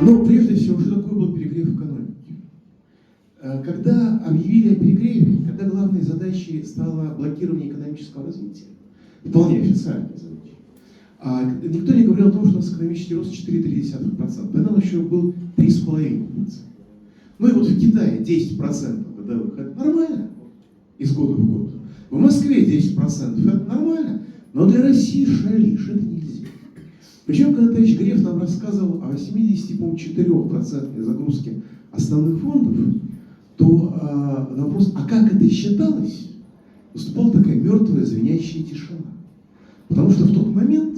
Но прежде всего, что такое был перегрев экономики? Когда объявили о перегреве, когда главной задачей стало блокирование экономического развития, вполне официальная задача, никто не говорил о том, что у нас экономический рост 4,3%, поэтому еще был 3,5%. Ну и вот в Китае 10% годовых – это нормально, из года в год. В Москве 10% – это нормально, но для России шалиш, это нельзя. Причем, когда товарищ Греф нам рассказывал о 84% загрузке основных фондов, то на вопрос, а как это считалось, выступала такая мертвая звенящая тишина. Потому что в тот момент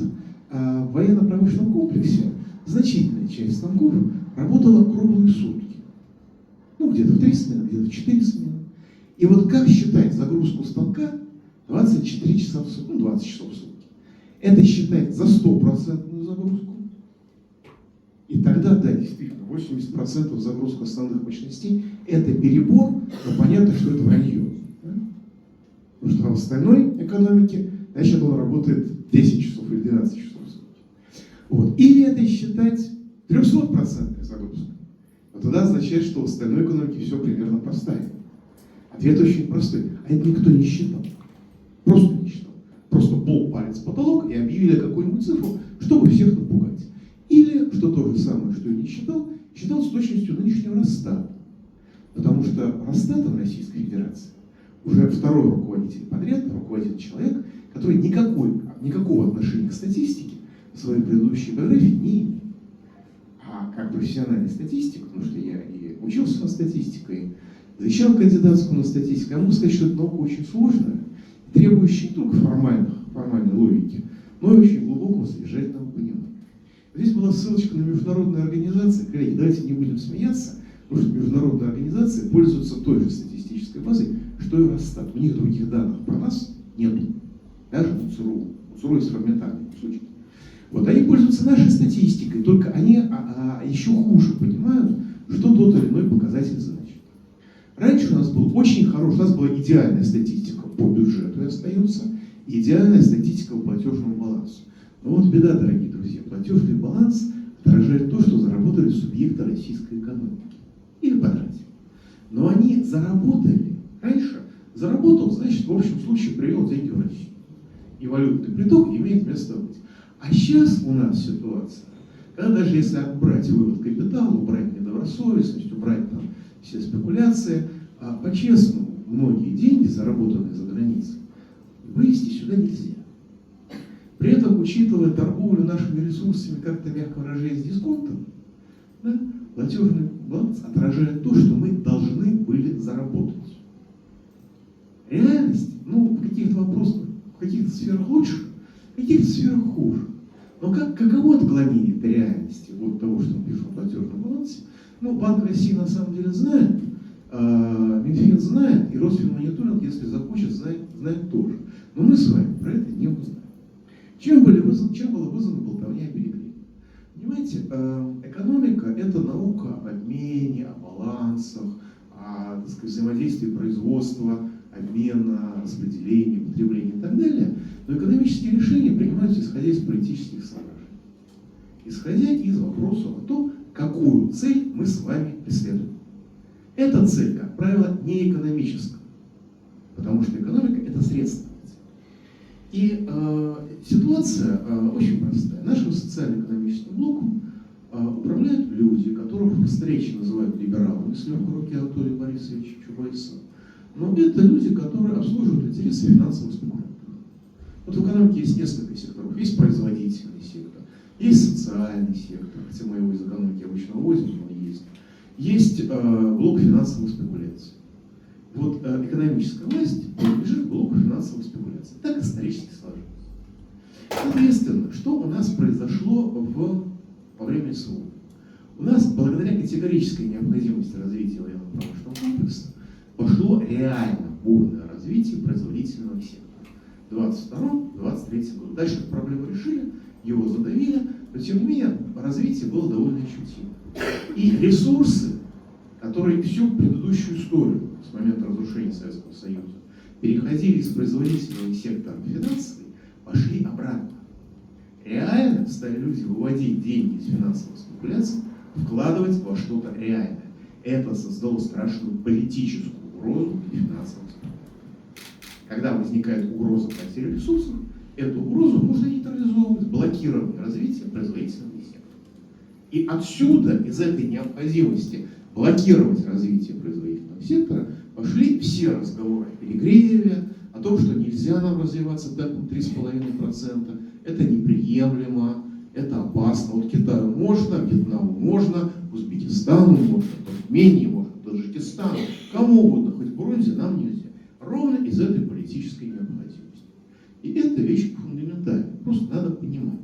в военно-промышленном комплексе значительная часть станков работала круглые сутки. Ну, где-то в 3 смены, где-то в 4 смены. И вот как считать загрузку станка 24 часа в сутки, 20 часов в сутки? Это считать за 100% загрузку. И тогда, да, действительно, 80% загрузка основных мощностей – это перебор, но понятно, что это вранье. Да? Потому что в остальной экономике, значит, он работает 10 часов или 12 часов в сутки. Вот. Или это считать 300% загрузкой. Но тогда означает, что в остальной экономике все примерно поставили. Ответ очень простой. А это никто не считал. Просто не считал. Просто пол, палец, потолок и объявили какую-нибудь цифру, чтобы всех напугать. Или, что то же самое, что и не считал, считал с точностью нынешнего Росстата. Потому что Росстатом Российской Федерации уже второй руководитель подряд, руководит человек, который никакого отношения к статистике в своей предыдущей биографии не имеет. А как профессиональный статистик, потому что я и учился на статистике, и защищал кандидатскую на статистику, я могу сказать, что это наука очень сложная, требующая не только формальной логики, но и очень глубокого содержательного понимания. Здесь была ссылочка на международные организации. Коллеги, давайте не будем смеяться, потому что международные организации пользуются той же статистической базой, что и Росстат. У них других данных про нас нету. Даже у ЦРУ есть фрагментарные кусочки. Вот они пользуются нашей статистикой, только они еще хуже понимают, что тот или иной показатель значит. Раньше у нас был очень хороший, у нас была идеальная статистика по бюджету и остается, идеальная статистика по платежному балансу. Но вот беда, дорогие друзья, платежный баланс отражает то, что заработали субъекты российской экономики. Или потратили. Но они заработали. Раньше заработал, значит, в общем случае привел деньги в Россию. И валютный приток имеет место быть. А сейчас у нас ситуация, когда даже если убрать вывод капитала, убрать недобросовестность, убрать там все спекуляции, по-честному, многие деньги, заработанные за границей, вывести сюда нельзя. При этом, учитывая торговлю нашими ресурсами, как-то, мягко выражаясь, дисконтом, да, платежный баланс отражает то, что мы должны были заработать. Реальность, в каких-то вопросах, в каких-то сферах лучше, в каких-то сферах хуже. Но каково отклонение этой реальности от того, что мы пишем в платежном балансе? Банк России на самом деле знает, Минфин знает, и Росфинмониторинг, если захочет, знает тоже. Но мы с вами про это не узнаем. Чем была вызвана болтовня о перегреве? Понимаете, экономика – это наука об обмене, о балансах, о, взаимодействии производства, обмена, распределения, потребления и так далее. Но экономические решения принимаются исходя из политических соображений. Исходя из вопроса о том, какую цель мы с вами преследуем. Эта цель, как правило, не экономическая. Потому что экономика – это средство. И ситуация очень простая. Нашим социально-экономическим блоком управляют люди, которых встречи называют либералами, с легкой руки Анатолия Борисовича Чубайса. Но это люди, которые обслуживают интересы финансовых спекулянтов. Вот в экономике есть несколько секторов. Есть производительный сектор, есть социальный сектор, хотя мы его из экономики обычно вывозим, но есть. Есть блок финансовых спекуляций. Вот экономическая власть принадлежит блоку финансовых спекуляций. Так исторически сложилось. Соответственно, что у нас произошло во время СВО? У нас, благодаря категорической необходимости развития военно-промышленного комплекса, пошло реально бурное развитие производительного сектора. В 22-23 году. Дальше эту проблему решили, его задавили, но тем не менее развитие было довольно ощутимо. И ресурсы, которые всю предыдущую историю с момента разрушения Советского Союза переходили из производительного сектора в финансовый, пошли обратно. Реально стали люди выводить деньги из финансовых спекуляций вкладывать во что-то реальное. Это создало страшную политическую угрозу и финансовую. Когда возникает угроза потери ресурсов, эту угрозу нужно нейтрализовывать, блокировать развитие производительного сектора. И отсюда, из этой необходимости блокировать развитие производительного сектора, пошли все разговоры о перегреве, о том, что нельзя нам развиваться темпом 3,5%, это неприемлемо, это опасно. Вот Китаю можно, Вьетнаму можно, Узбекистану можно, Туркмении можно, Таджикистану, кому угодно, хоть Бурунди, нам нельзя. Ровно из этой политической необходимости. И это вещь фундаментальная, просто надо понимать.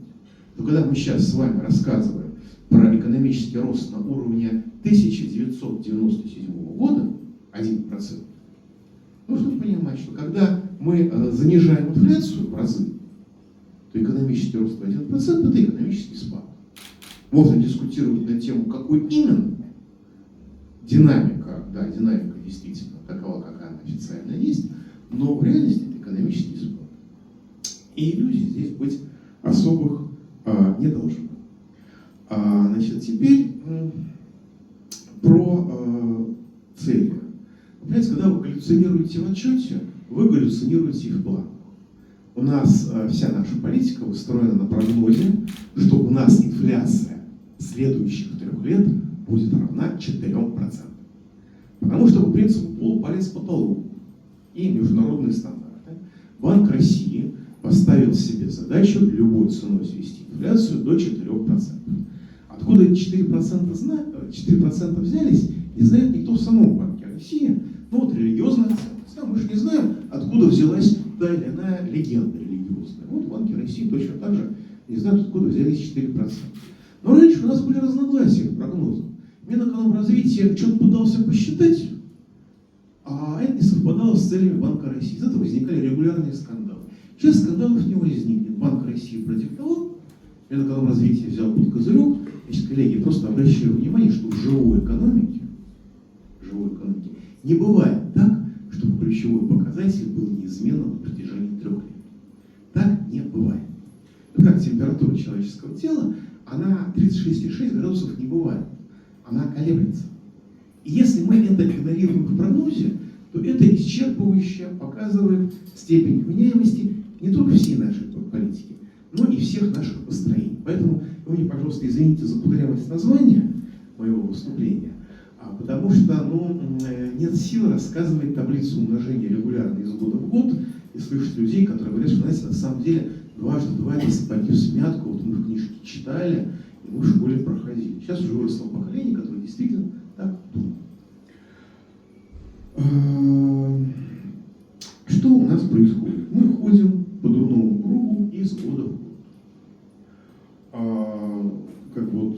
Но когда мы сейчас с вами рассказываем про экономический рост на уровне 1997 года, 1%, нужно понимать, что когда мы занижаем инфляцию в разы, то экономический рост в 1% это экономический спад. Можно дискутировать на тему, какой именно динамика, да, динамика действительно такова, какая она официально есть, но в реальности это экономический спад. И иллюзий здесь быть особых не должно. Значит, теперь про цели. Понимаете, когда вы галлюцинируете в отчете, вы галлюцинируете и в планах. У нас вся наша политика устроена на прогнозе, что у нас инфляция следующих 3 лет будет равна 4%. Потому что по принципу полупалец потолок и международные стандарты Банк России поставил себе задачу любой ценой свести инфляцию до 4%. Откуда эти 4% взялись, не знает никто в самом Банке России. Ну вот религиозная ценность. Мы же не знаем, откуда взялась та или иная легенда религиозная. Вот в Банке России точно так же не знают, откуда взялись 4%. Но раньше у нас были разногласия в прогнозах. Минэкономразвитие что-то пытался посчитать, а это не совпадало с целями Банка России. Из этого возникали регулярные скандалы. Сейчас скандалов не возникнет. Банк России продиктовал, Минэкономразвитие взял под козырек. Значит, коллеги, просто обращаю внимание, что в живой экономике не бывает так, чтобы ключевой показатель был неизменным на протяжении 3 лет. Так не бывает. Ну, как температура человеческого тела, она 36,6 градусов не бывает. Она колеблется. И если мы это игнорируем в прогнозе, то это исчерпывающе показывает степень вменяемости не только всей нашей политики, но и всех наших построений. Поэтому вы мне, пожалуйста, извините за кудрявость названия моего выступления, потому что нет сил рассказывать таблицу умножения регулярно из года в год и слышать людей, которые говорят, что, знаете, на самом деле дважды два это сапоги в смятку, вот мы в книжке читали, и мы в школе проходили. Сейчас уже выросло поколение, которое действительно так думает. Что у нас происходит? Мы ходим по дурному кругу из года в год. Как вот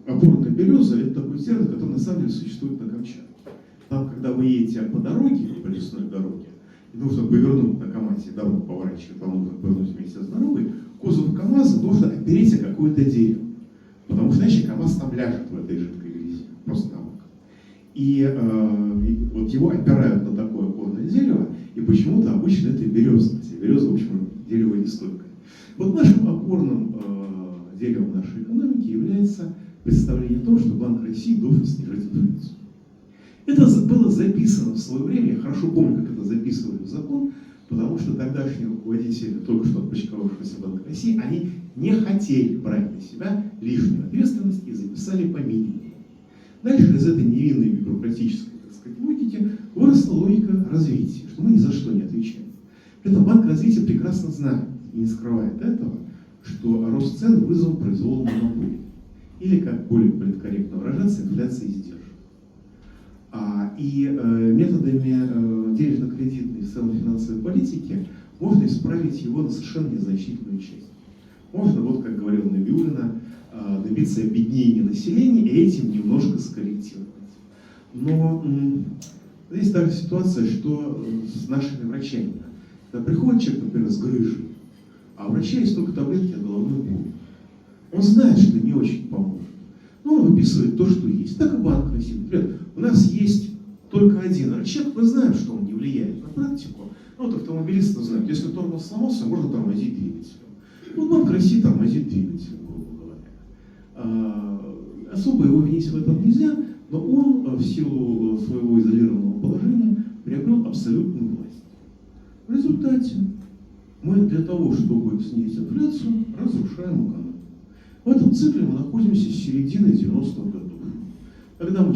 опорная береза — это такой термин, который на самом деле существует на Камчатке. Там, когда вы едете по дороге, по лесной дороге, и нужно повернуть на КамАЗе, дорогу поворачивать, вам нужно повернуть вместе с дорогой, кузов КамАЗа нужно опереть о какое-то дерево. Потому что иначе КамАЗ там ляжет в этой жидкой грязи, просто на бок. И вот его опирают на такое опорное дерево, и почему-то обычно это береза. Хотя береза, в общем, дерево не стойкое. Вот нашим опорным деревом нашей экономики является представление о том, что Банк России должен снижать инфляцию. Это было записано в свое время, я хорошо помню, как это записывали в закон, потому что тогдашние руководители только что отпочковавшегося Банка России, они не хотели брать на себя лишнюю ответственность и записали по минимуму. Дальше из этой невинной бюрократической, так сказать, логики выросла логика развития, что мы ни за что не отвечаем. При этом Банк Развития прекрасно знает и не скрывает этого, что рост цен вызван произволом монополии. Или, как более политкорректно выражаться, инфляция издержек. И методами денежно-кредитной и в целом финансовой политики можно исправить его на совершенно незначительную часть. Можно, вот как говорил Набиуллина, добиться обеднения населения и этим немножко скорректировать. Но здесь такая ситуация, что с нашими врачами. Когда приходит человек, например, с грыжей, а у врача есть только таблетки от головной боли. Он знает, что не очень поможет. Но он выписывает то, что есть. Так и Банк России. Например, у нас есть только один рычаг, мы знаем, что он не влияет на практику. Ну, вот автомобилисты знают, если тормоз сломался, можно тормозить двигателем. Вот Банк России тормозит двигателем, грубо говоря. Особо его винить в этом нельзя, но он в силу своего изолированного положения приобрел абсолютную власть. В результате мы для того, чтобы снизить инфляцию, разрушаем экономику. В этом цикле мы находимся с середины 90-х годов, когда мы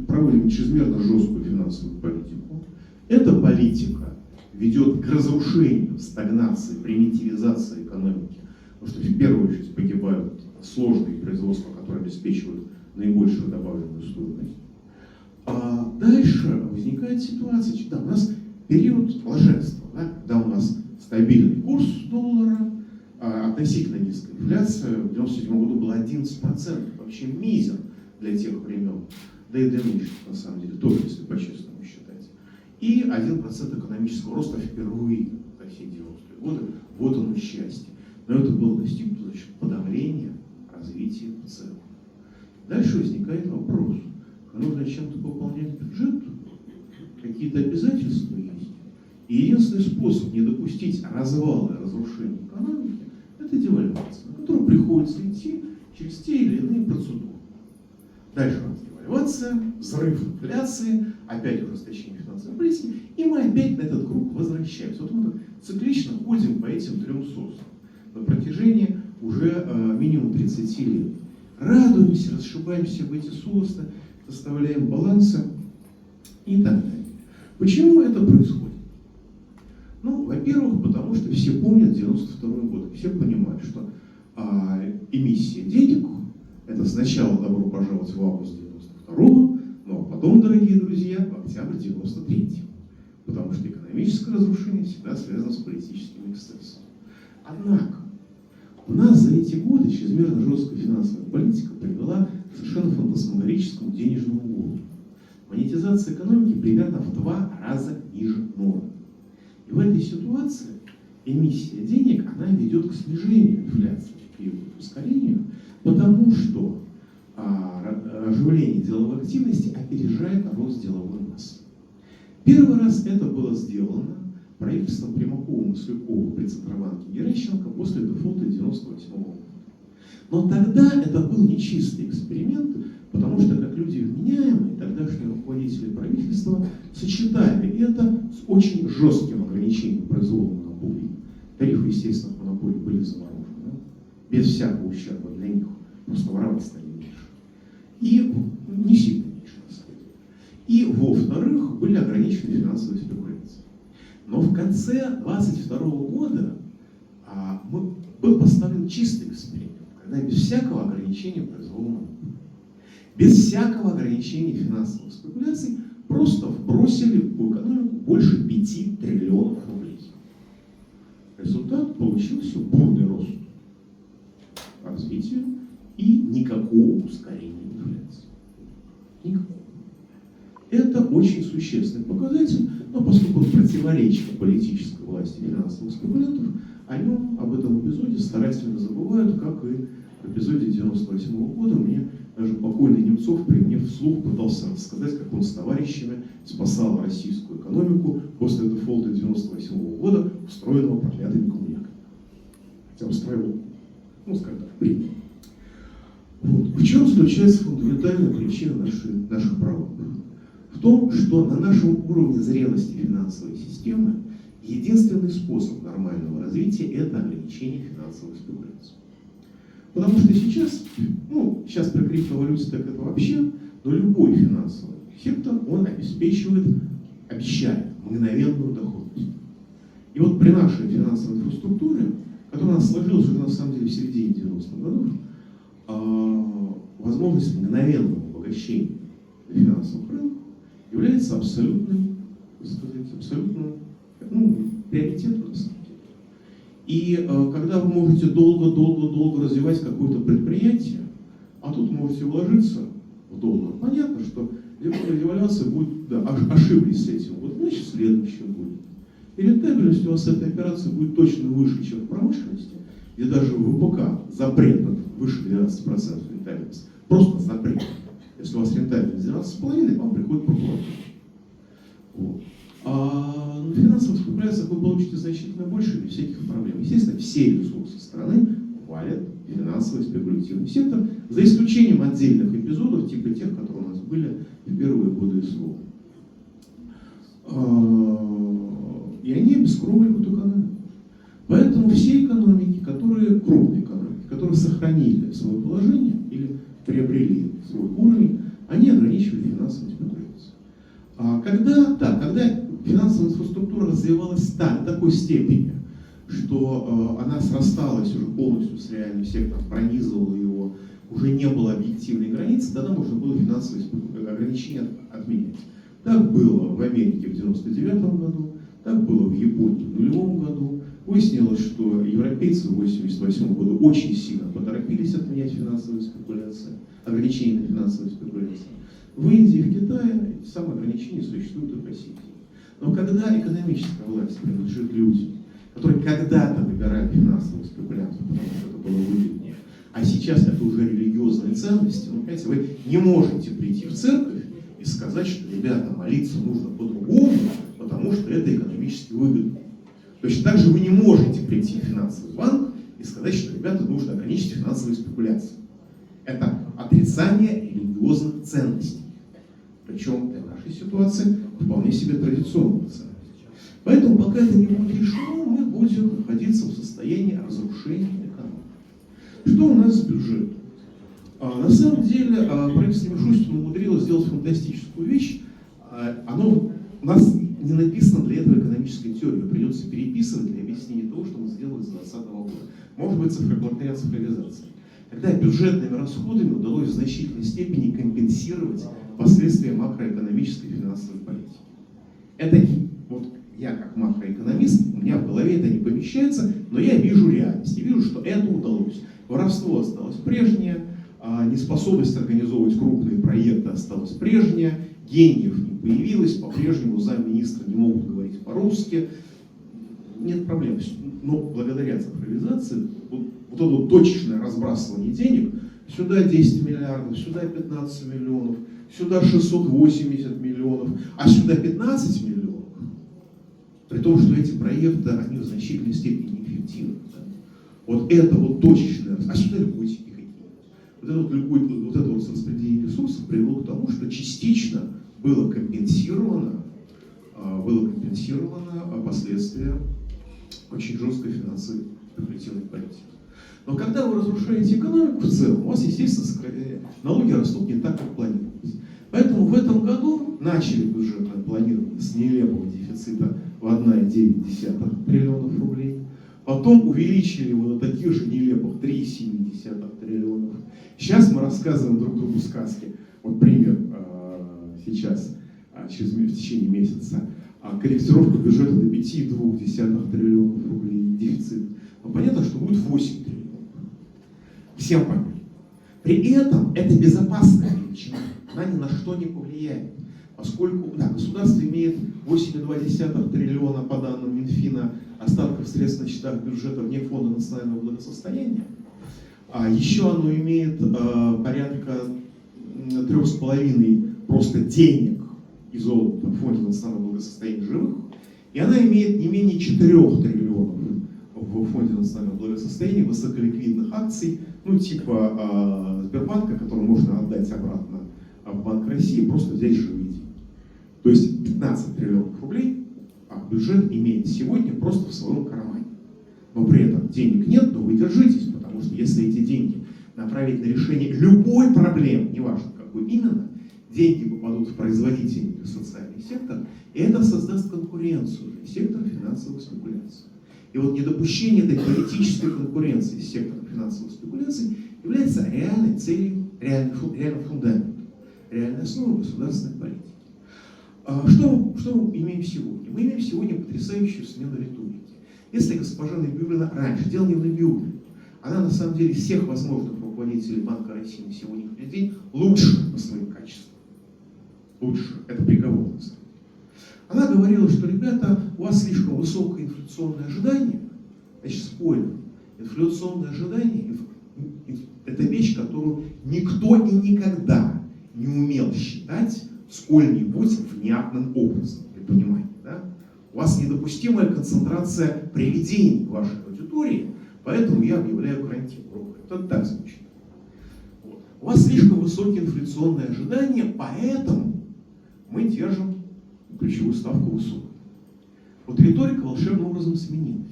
проводим чрезмерно жесткую финансовую политику. Эта политика ведет к разрушению, стагнации, примитивизации экономики, потому что в первую очередь погибают сложные производства, которые обеспечивают наибольшую добавленную стоимость. А дальше возникает ситуация, да, у нас период блаженства, да, когда у нас стабильный курс доллара, относительно низкая инфляция, в 1997 году была 11%, вообще мизер для тех времен, да и для нынешних, на самом деле, тоже, если по-честному считать. И 1% экономического роста впервые за все 90-е годы, вот оно счастье. Но это было достигнуто за счет подавления развития в целом. Дальше возникает вопрос, нужно чем-то пополнять бюджет, какие-то обязательства есть. И единственный способ не допустить развала и разрушения экономики – это девальвация, на которую приходится идти через те или иные процедуры. Дальше у нас девальвация, взрыв инфляции, опять ужесточение финансовой политики, и мы опять на этот круг возвращаемся. Вот мы циклично ходим по этим трем соусам на протяжении уже минимум 30 лет. Радуемся, расшибаемся в эти соусы, составляем балансы и так далее. Почему это происходит? Ну, во-первых, потому что все помнят 92 год, все понимают, что эмиссия денег – это сначала добро пожаловать в август 92-го, но потом, дорогие друзья, в октябрь 93-го. Потому что экономическое разрушение всегда связано с политическим эксцессом. Однако, у нас за эти годы чрезмерно жесткая финансовая политика привела к совершенно фантасмагорическому денежному голоду. Монетизация экономики примерно в 2 раза ниже нормы. И в этой ситуации эмиссия денег, она ведет к снижению инфляции и к ускорению, потому что оживление деловой активности опережает рост деловой массы. Первый раз это было сделано правительством Примакова-Маслякова при Центробанке Геращенко после дефолта 1998 года. Но тогда это был нечистый эксперимент, потому что, как люди вменяемые, тогдашние руководители правительства сочетали это с очень жестким ограничением произвола монополий. Тарифы естественных монополий были заморожены, без всякого ущерба для них, просто воровать стали меньше. И не сильно меньше, на самом деле. И, во-вторых, были ограничены финансовые спекуляции. Но в конце 22 года был поставлен чистый эксперимент, когда без всякого ограничения произвола монополий, без всякого ограничения финансовых спекуляций, просто вбросили в экономику больше 5 триллионов рублей. Результат получился бурный рост развития и никакого ускорения инфляции. Никакого. Это очень существенный показатель, но поскольку он противоречит политической власти финансовых спекулянтов, о нем, об этом эпизоде старательно забывают, как и в эпизоде 1998 года. Мне даже покойный Немцов при мне вслух пытался рассказать, как он с товарищами спасал российскую экономику после дефолта 1998 года, устроенного проклятыми коммуняками. Хотя устроил, ну, скажем так, время. Вот. В чем заключается фундаментальная причина наших проблем? В том, что на нашем уровне зрелости финансовой системы единственный способ нормального развития – это ограничение финансовых спекуляций. Потому что сейчас, сейчас при криптовалюте так это вообще, но любой финансовый сектор, он обещает мгновенную доходность. И вот при нашей финансовой инфраструктуре, которая у нас сложилась уже на самом деле в середине 90-х годов, возможность мгновенного обогащения на финансовых рынках является абсолютным приоритетом на самом деле. И когда вы можете долго развивать какое-то предприятие, а тут можете вложиться в доллар, понятно, что девальвация будет, ошиблись с этим, вот значит следующее будет. И рентабельность у вас этой операции будет точно выше, чем в промышленности, где даже в ВПК запрет выше 12% рентабельности. Просто запрет. Если у вас рентабельность 12,5%, вам приходит прокуратура. Вот. А на финансовых спекуляциях вы получите значительно больше без всяких проблем. Естественно, все ресурсы страны в хвалят финансовый спекулятивный сектор, за исключением отдельных эпизодов, типа тех, которые у нас были в первые годы СВО. И они обескровливают экономику. Поэтому все экономики, которые, крупные экономики, которые сохранили свое положение или приобрели свой уровень, они ограничивали финансовую спекуляцию. Когда финансовая инфраструктура развивалась до такой степени, что она срасталась уже полностью с реальным сектором, пронизывала его, уже не было объективной границы, тогда можно было финансовые ограничения отменять. Так было в Америке в 1999 году, так было в Японии в 2000 году. Выяснилось, что европейцы в 1988 году очень сильно поторопились отменять финансовые спекуляции, ограничения на финансовые спекуляции. В Индии, в Китае эти самые ограничения существуют и в России. Но когда экономическая власть принадлежит людям, которые когда-то выбирали финансовую спекуляцию, потому что это было выгоднее, а сейчас это уже религиозные ценности, понимаете, вы не можете прийти в церковь и сказать, что, ребята, молиться нужно по-другому, потому что это экономически выгодно. Точно так же вы не можете прийти в финансовый банк и сказать, что, ребята, нужно ограничить финансовые спекуляции. Это отрицание религиозных ценностей. Причем для нашей ситуации вполне себе традиционных ценностей. Поэтому, пока это не будет решено, мы будем находиться в состоянии разрушения экономики. Что у нас с бюджетом? На самом деле, правительство Мишустина умудрилось сделать фантастическую вещь. Оно у нас не написано для этого экономической теории. Придется переписывать для объяснения того, что мы сделали с 2020 года. Может быть, благодаря цифровизации. Когда бюджетными расходами удалось в значительной степени компенсировать последствия макроэкономической и финансовой политики. Это вот я как макроэкономист, у меня в голове это не помещается, но я вижу реальность, и вижу, что это удалось. Воровство осталось прежнее, неспособность организовывать крупные проекты осталась прежняя, гениев не появилось, по-прежнему замминистра не могут говорить по-русски. Нет проблем. Но благодаря цифровизации вот это вот точечное разбрасывание денег, сюда 10 миллиардов, сюда 15 миллионов, сюда 680 миллионов, а сюда 15 миллионов, при том, что эти проекты, они в значительной степени неэффективны. Да? Вот это вот точечное, а сюда льготики какие-то. Вот это вот распределение ресурсов привело к тому, что частично было компенсировано последствия очень жесткой финансовой спекулятивной политики. Но когда вы разрушаете экономику в целом, у вас, естественно, налоги растут не так, как планировалось. Поэтому в этом году начали бюджетное планирование с нелепого дефицита в 1,9 триллионов рублей. Потом увеличили его до таких же нелепых 3,7 триллионов. Сейчас мы рассказываем друг другу сказки. Вот пример сейчас, в течение месяца. Корректировка бюджета до 5,2 триллионов рублей дефицит. Но понятно, что будет 8 триллионов. Всем понятно. При этом это безопасная величина. Она ни на что не повлияет. Поскольку государство имеет 8,2 триллиона по данным Минфина остатков средств на счетах бюджета вне фонда национального благосостояния, а еще оно имеет порядка 3,5 просто денег и золота в фонде национального благосостояния живых, и она имеет не менее 4 триллионов в фонде национального благосостояния высоколиквидных акций, типа Сбербанка, который можно отдать обратно в Банк России, просто взять живые деньги. То есть 15 триллионов рублей бюджет имеет сегодня просто в своем кармане. Но при этом денег нет, но вы держитесь, потому что если эти деньги направить на решение любой проблемы, неважно какой именно, деньги попадут в производительный и социальный сектор, и это создаст конкуренцию для сектора финансовых спекуляций. И вот недопущение этой политической конкуренции с сектором финансовых спекуляций является реальной целью, реальным фундаментом, реальной основой государственной политики. Что мы имеем сегодня? Мы имеем сегодня потрясающую смену риторики. Если госпожа Набиуллина раньше, дело не в Набиуллине, она на самом деле всех возможных руководителей Банка России на сегодняшний день лучше по своим качествам. Лучше. Это приговор. Она говорила, что, ребята, у вас слишком высокое инфляционное ожидание. Значит, спойлер. Инфляционное ожидание – это вещь, которую никто и никогда не умел считать сколь-нибудь внятным образом, вы понимаете, да? У вас недопустимая концентрация привидений в вашей аудитории, Поэтому я объявляю карантин. Это так звучит. Вот. У вас слишком высокие инфляционные ожидания, поэтому мы держим ключевую ставку высокой. Вот риторика волшебным образом сменилась.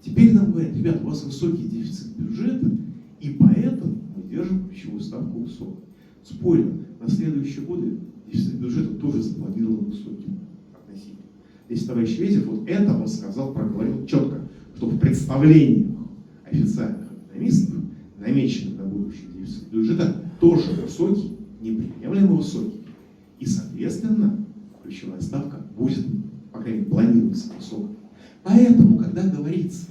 Теперь нам говорят: ребят, у вас высокий дефицит бюджета, и поэтому мы держим ключевую ставку высокой. Спойлер, на следующие годы дефицит бюджета тоже запланирован высоким относительно. Здесь товарищ Ветев, вот это он сказал, проговорил четко, что в представлениях официальных экономистов намеченный на будущий дефицит бюджета тоже высокий, неприемлемо высокий. И, соответственно, ключевая ставка будет, по крайней мере, планируется высокой. Поэтому, когда говорится,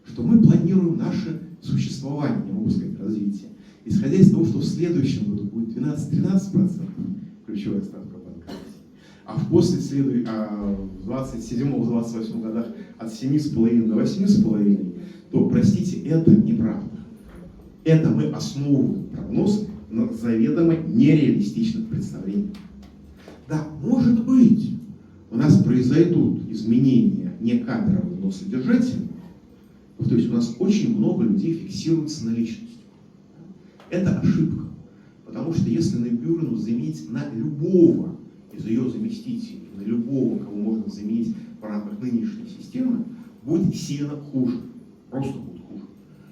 что мы планируем наше существование, не могу сказать развитие, исходя из того, что в следующем году будет 12-13% ключевая ставка Банка России, а в 27-28 годах от 7,5 до 8,5, то, простите, это неправда. Это мы основываем прогноз на заведомо нереалистичных представлениях. Да, может быть, у нас произойдут изменения не кадровые, но содержательные. То есть у нас очень много людей фиксируется на личности. Это ошибка. Потому что если Набиуллину заменить на любого из ее заместителей, на любого, кого можно заменить в рамках нынешней системы, будет сильно хуже. Просто будет хуже.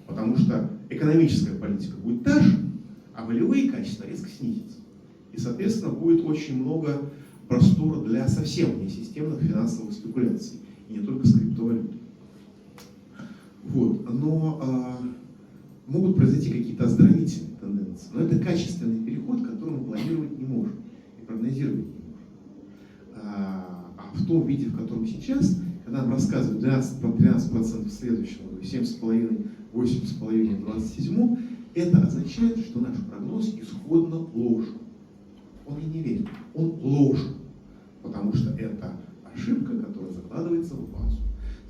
Потому что экономическая политика будет та же, а волевые качества резко снизятся. И, соответственно, будет очень много простора для совсем несистемных финансовых спекуляций. И не только с криптовалютой. Вот. Но могут произойти какие-то оздоровительные тенденции. Но это качественный переход, который мы планировать не можем и прогнозировать не можем. А в том виде, в котором сейчас, когда нам рассказывают 13% в следующем году, 7,5%, 8,5% в 27%, это означает, что наш прогноз исходно ложен. Он и не верит, он ложен, потому что это ошибка, которая закладывается в базу.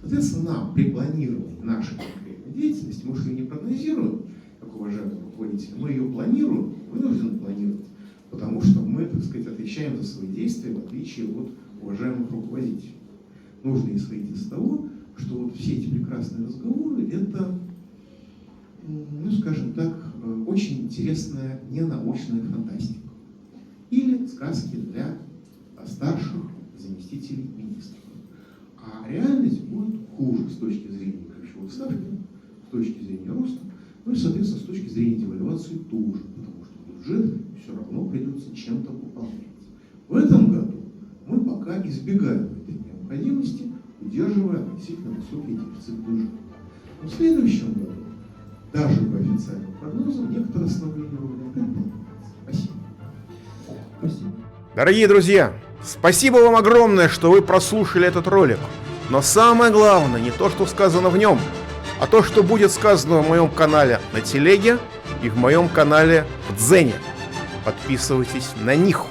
Соответственно, нам при планировании нашей конкретной деятельности, мы же ее не прогнозируем, как уважаемые руководители, мы ее планируем, вынуждены планировать, потому что мы, так сказать, отвечаем за свои действия, в отличие от уважаемых руководителей. Нужно исходить из того, что вот все эти прекрасные разговоры, это, ну, скажем так, очень интересная ненаучная фантастика. Или сказки для старших заместителей министров. А реальность будет хуже с точки зрения ключевой ставки, с точки зрения роста, ну и, соответственно, с точки зрения девальвации тоже, потому что бюджет все равно придется чем-то выполнять. В этом году мы пока избегаем этой необходимости, удерживая относительно высокий дефицит бюджета. Но в следующем году, даже по официальным прогнозам, некоторое ослабление рубля опять планируется. Спасибо. Спасибо. Дорогие друзья, спасибо вам огромное, что вы прослушали этот ролик. Но самое главное не то, что сказано в нем, а то, что будет сказано в моем канале на Телеге и в моем канале в Дзене. Подписывайтесь на них.